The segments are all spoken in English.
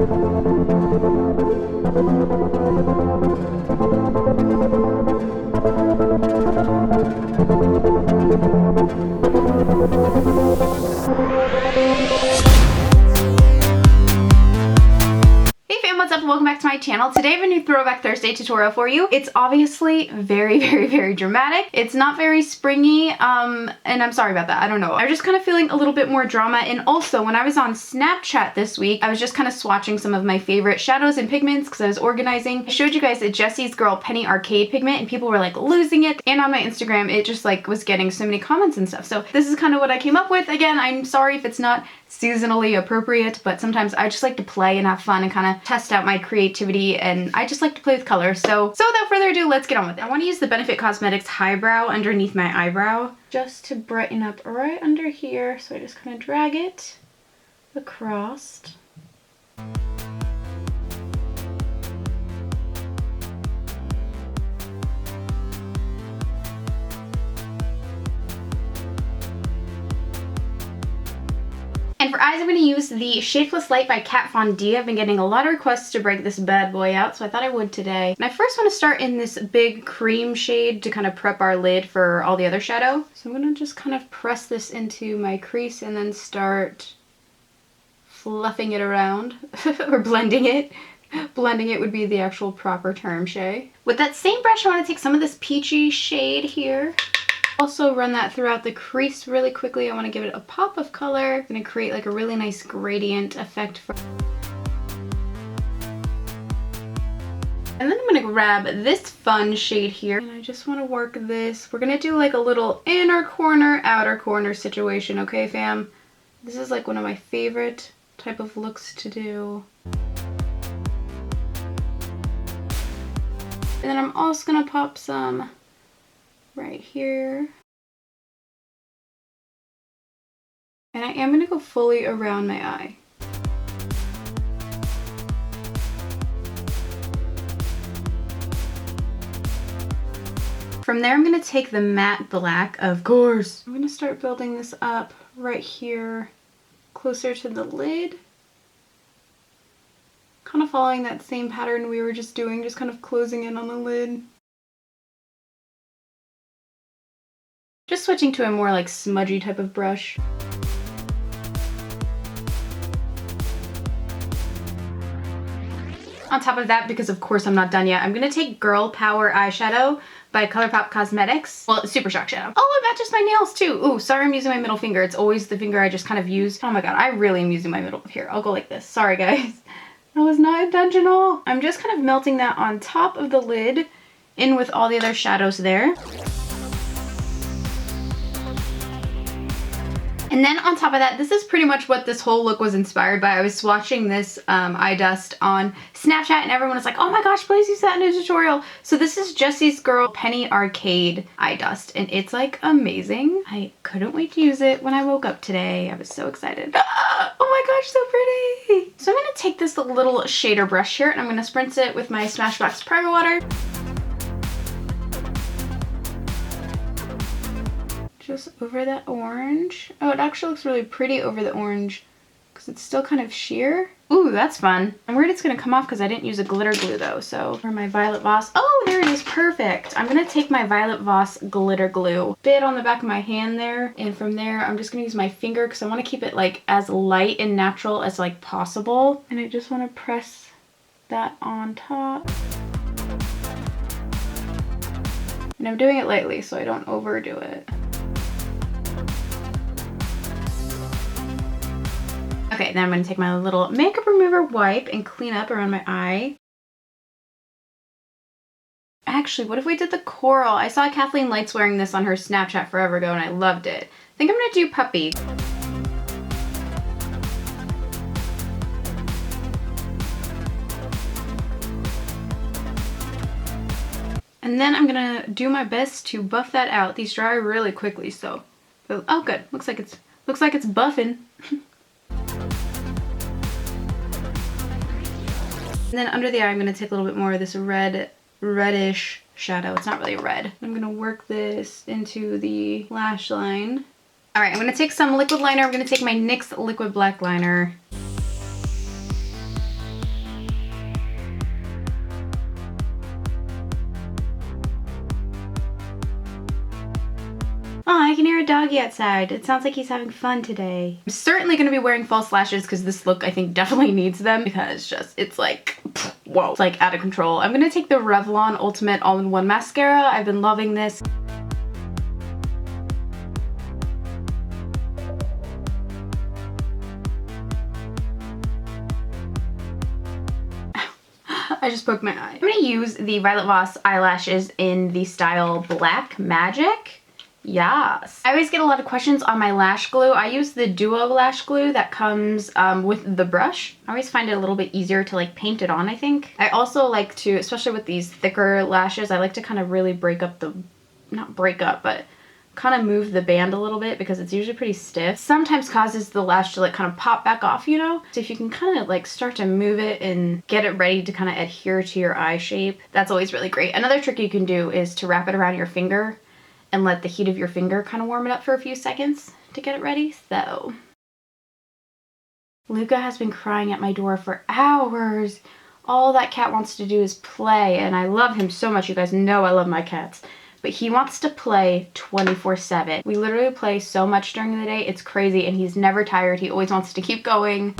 What's up? Welcome back to my channel. Today I have a new Throwback Thursday tutorial for you. It's obviously very dramatic. It's not very springy, and I'm sorry about that. I don't know. I'm just kind of feeling a little bit more drama. And also, when I was on Snapchat this week, I was just kind of swatching some of my favorite shadows and pigments because I was organizing. I showed you guys the Jesse's Girl Penny Arcade pigment and people were like losing it. And on my Instagram, it just like was getting so many comments and stuff. So this is kind of what I came up with. Again, I'm sorry if it's not seasonally appropriate, but sometimes I just like to play and have fun and kind of test out my creativity, and I just like to play with color. So without further ado, let's get on with it. I want to use the Benefit Cosmetics Highbrow underneath my eyebrow just to brighten up right under here. So I just kind of drag it across. And for eyes, I'm going to use the Shapeless Light by Kat Von D. I've been getting a lot of requests to break this bad boy out, so I thought I would today. And I first want to start in this big cream shade to kind of prep our lid for all the other shadow. So I'm going to just kind of press this into my crease and then start fluffing it around, or blending it. Blending it would be the actual proper term, Shay. With that same brush, I want to take some of this peachy shade here. Also run that throughout the crease really quickly. I want to give it a pop of color. I'm going to create like a really nice gradient effect. And then I'm going to grab this fun shade here. And I just want to work this. We're going to do like a little inner corner, outer corner situation, okay fam? This is like one of my favorite type of looks to do. And then I'm also going to pop some right here. And I am going to go fully around my eye. From there, I'm going to take the matte black, of course. I'm going to start building this up right here, closer to the lid. Kind of following that same pattern we were just doing, just kind of closing in on the lid. Just switching to a more like smudgy type of brush. On top of that, because of course I'm not done yet, I'm going to take Girl Power eyeshadow by Colourpop Cosmetics. Well, Super Shock shadow. Oh, it matches my nails too. Ooh, sorry I'm using my middle finger. It's always the finger I just kind of use. Oh my god, I really am using my middle. Here, I'll go like this. Sorry guys. That was not intentional. I'm just kind of melting that on top of the lid in with all the other shadows there. And then on top of that, this is pretty much what this whole look was inspired by. I was watching this eye dust on Snapchat and everyone was like, oh my gosh, please use that in a tutorial. So this is Jesse's Girl Penny Arcade eye dust and it's like amazing. I couldn't wait to use it when I woke up today. I was so excited. Oh my gosh, so pretty. So I'm going to take this little shader brush here and I'm going to spritz it with my Smashbox Primer Water. Just over that orange. Oh, it actually looks really pretty over the orange because it's still kind of sheer. Ooh, that's fun. I'm worried it's going to come off because I didn't use a glitter glue though. So for my Violet Voss. Oh, there it is. Perfect. I'm going to take my Violet Voss glitter glue, bit on the back of my hand there. And from there, I'm just going to use my finger because I want to keep it like as light and natural as like possible. And I just want to press that on top. And I'm doing it lightly so I don't overdo it. Okay, then I'm going to take my little makeup remover wipe and clean up around my eye. Actually, what if we did the coral? I saw Kathleen Lights wearing this on her Snapchat forever ago and I loved it. I think I'm going to do puppy. And then I'm going to do my best to buff that out. These dry really quickly, so. Oh, good. Looks like it's buffing. And then under the eye, I'm going to take a little bit more of this reddish shadow. It's not really red. I'm going to work this into the lash line. All right, I'm going to take some liquid liner. I'm going to take my NYX Liquid Black Liner. can hear a doggy outside. It sounds like he's having fun today. I'm certainly going to be wearing false lashes because this look I think definitely needs them because just it's like, whoa, it's like out of control. I'm going to take the Revlon Ultimate All-in-One Mascara. I've been loving this. I just poked my eye. I'm going to use the Violet Voss eyelashes in the style Black Magic. Yes. I always get a lot of questions on my lash glue. I use the Duo lash glue that comes with the brush. I always find it a little bit easier to like paint it on, I think. I also like to, especially with these thicker lashes, I like to kind of really break up the, not break up, but kind of move the band a little bit because it's usually pretty stiff. Sometimes causes the lash to like kind of pop back off, you know? So if you can kind of like start to move it and get it ready to kind of adhere to your eye shape, that's always really great. Another trick you can do is to wrap it around your finger and let the heat of your finger kind of warm it up for a few seconds to get it ready. So Luca has been crying at my door for hours. All that cat wants to do is play, and I love him so much. You guys know I love my cats. But he wants to play 24/7. We literally play so much during the day, it's crazy, and he's never tired. He always wants to keep going.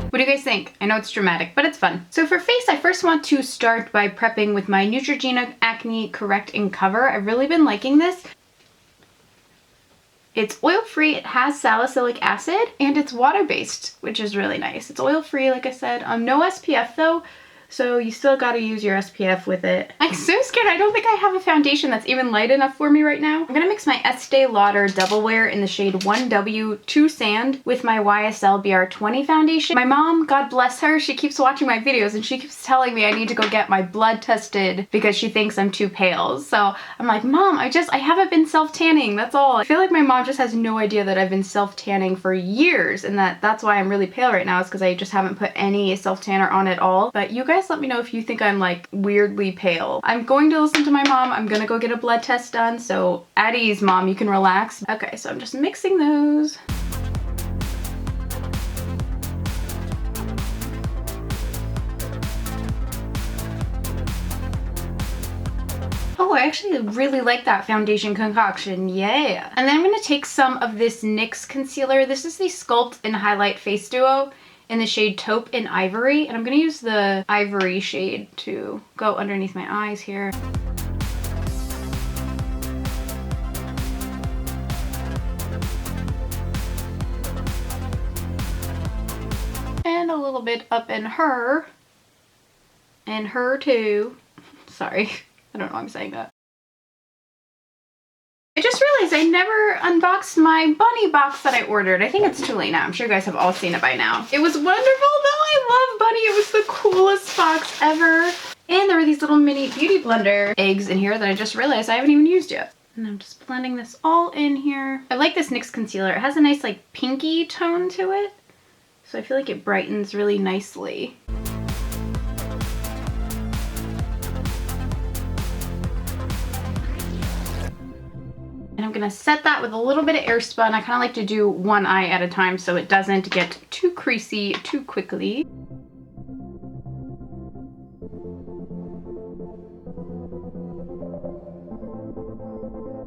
What do you guys think? I know it's dramatic, but it's fun. So for face, I first want to start by prepping with my Neutrogena Acne Correct and Cover. I've really been liking this. It's oil-free, it has salicylic acid, and it's water-based, which is really nice. It's oil-free, like I said. No SPF though, so you still gotta use your SPF with it. I'm so scared. I don't think I have a foundation that's even light enough for me right now. I'm gonna mix my Estee Lauder Double Wear in the shade 1W 2 Sand with my YSL BR20 foundation. My mom, God bless her, she keeps watching my videos and she keeps telling me I need to go get my blood tested because she thinks I'm too pale. So I'm like, Mom, I haven't been self-tanning, that's all. I feel like my mom just has no idea that I've been self-tanning for years, and that's why I'm really pale right now, is because I just haven't put any self-tanner on at all. But you guys let me know if you think I'm like weirdly pale. I'm going to listen to my mom. I'm gonna go get a blood test done, so at ease, Mom, you can relax. Okay, so I'm just mixing those. Oh, I actually really like that foundation concoction, yeah. And then I'm gonna take some of this NYX concealer. This is the Sculpt and Highlight Face Duo in the shade Taupe and Ivory, and I'm gonna use the Ivory shade to go underneath my eyes here. And a little bit up in her, and her too. Sorry, I don't know why I'm saying that. I just realized I never unboxed my bunny box that I ordered. I think it's too late now. I'm sure you guys have all seen it by now. It was wonderful though. I love Bunny. It was the coolest box ever. And there were these little mini beauty blender eggs in here that I just realized I haven't even used yet. And I'm just blending this all in here. I like this NYX concealer. It has a nice like pinky tone to it. So I feel like it brightens really nicely. And I'm gonna set that with a little bit of Airspun. I kind of like to do one eye at a time so it doesn't get too creasy too quickly.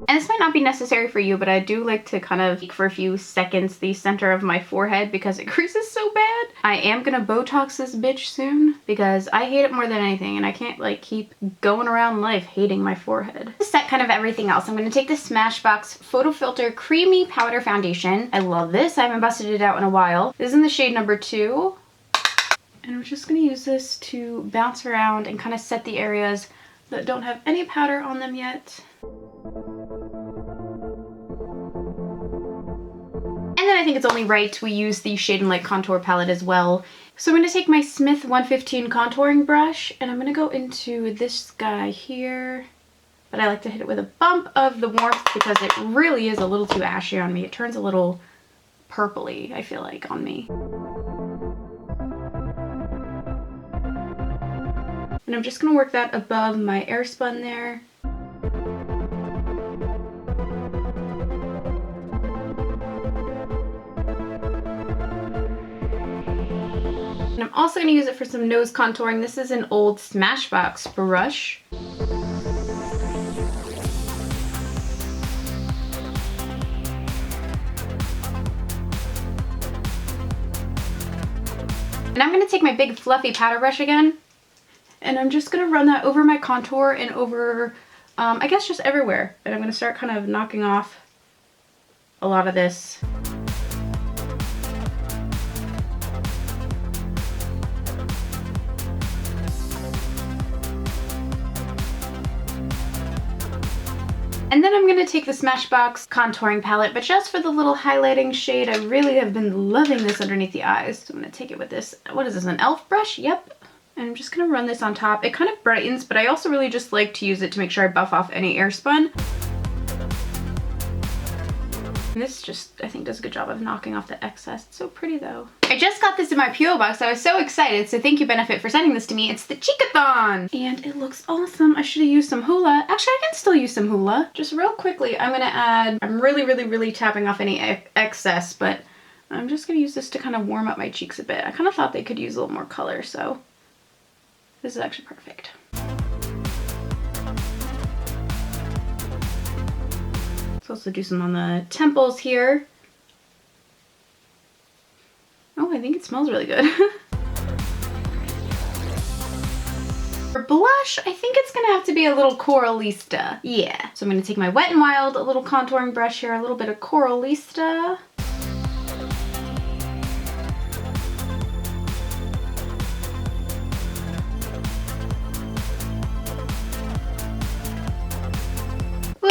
And this might not be necessary for you, but I do like to kind of for a few seconds the center of my forehead because it creases so bad. I am gonna Botox this bitch soon because I hate it more than anything, and I can't like keep going around life hating my forehead. To set kind of everything else, I'm gonna take the Smashbox Photo Filter Creamy Powder Foundation. I love this. I haven't busted it out in a while. This is in the shade number 2. And we're just gonna use this to bounce around and kind of set the areas that don't have any powder on them yet. And then I think it's only right we use the Shade and Light Contour Palette as well. So I'm going to take my Smith 115 contouring brush and I'm going to go into this guy here. But I like to hit it with a bump of the warmth because it really is a little too ashy on me. It turns a little purpley, I feel like, on me. And I'm just gonna work that above my airspun there. And I'm also going to use it for some nose contouring. This is an old Smashbox brush. And I'm going to take my big fluffy powder brush again, and I'm just going to run that over my contour and over, I guess just everywhere. And I'm going to start kind of knocking off a lot of this. And then I'm going to take the Smashbox contouring palette, but just for the little highlighting shade. I really have been loving this underneath the eyes. So I'm going to take it with this, what is this, an e.l.f. brush? Yep. And I'm just going to run this on top. It kind of brightens, but I also really just like to use it to make sure I buff off any airspun. And this just, I think, does a good job of knocking off the excess. It's so pretty though. I just got this in my P.O. box. I was so excited. So thank you, Benefit, for sending this to me. It's the Cheekathon. And it looks awesome. I should have used some hula. Actually, I can still use some hula. Just real quickly, I'm going to add, I'm really tapping off any excess, but I'm just going to use this to kind of warm up my cheeks a bit. I kind of thought they could use a little more color, so this is actually perfect. Let's also do some on the temples here. Oh, I think it smells really good. For blush, I think it's gonna have to be a little Coralista. Yeah. So I'm gonna take my Wet n Wild, a little contouring brush here, a little bit of Coralista.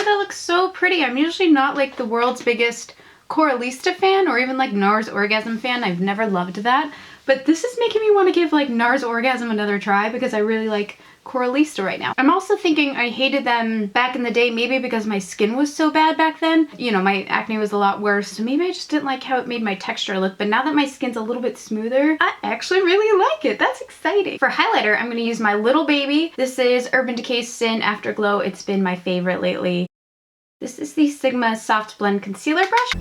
That looks so pretty. I'm usually not like the world's biggest Coralista fan or even like NARS Orgasm fan. I've never loved that. But this is making me want to give like NARS Orgasm another try because I really like Coralista right now. I'm also thinking I hated them back in the day, maybe because my skin was so bad back then. You know, my acne was a lot worse, so maybe I just didn't like how it made my texture look. But now that my skin's a little bit smoother, I actually really like it. That's exciting. For highlighter, I'm going to use my Little Baby. This is Urban Decay's Sin Afterglow. It's been my favorite lately. This is the Sigma Soft Blend Concealer Brush.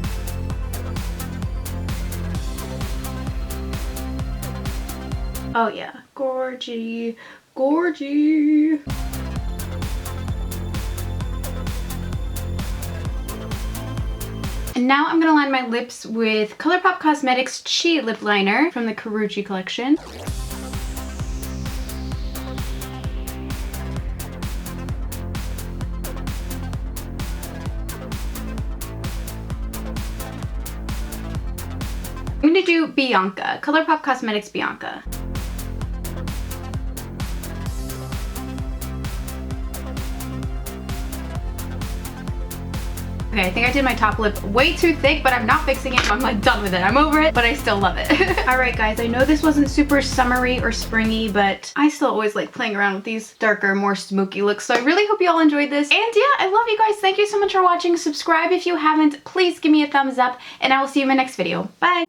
Oh yeah, gorgy, gorgy. And now I'm gonna line my lips with Colourpop Cosmetics Chi Lip Liner from the Karuchi collection. I'm gonna do Bianca, Colourpop Cosmetics Bianca. Okay, I think I did my top lip way too thick, but I'm not fixing it. I'm like done with it. I'm over it, but I still love it. All right, guys, I know this wasn't super summery or springy, but I still always like playing around with these darker, more smoky looks. So I really hope you all enjoyed this. And yeah, I love you guys. Thank you so much for watching. Subscribe if you haven't. Please give me a thumbs up, and I will see you in my next video. Bye.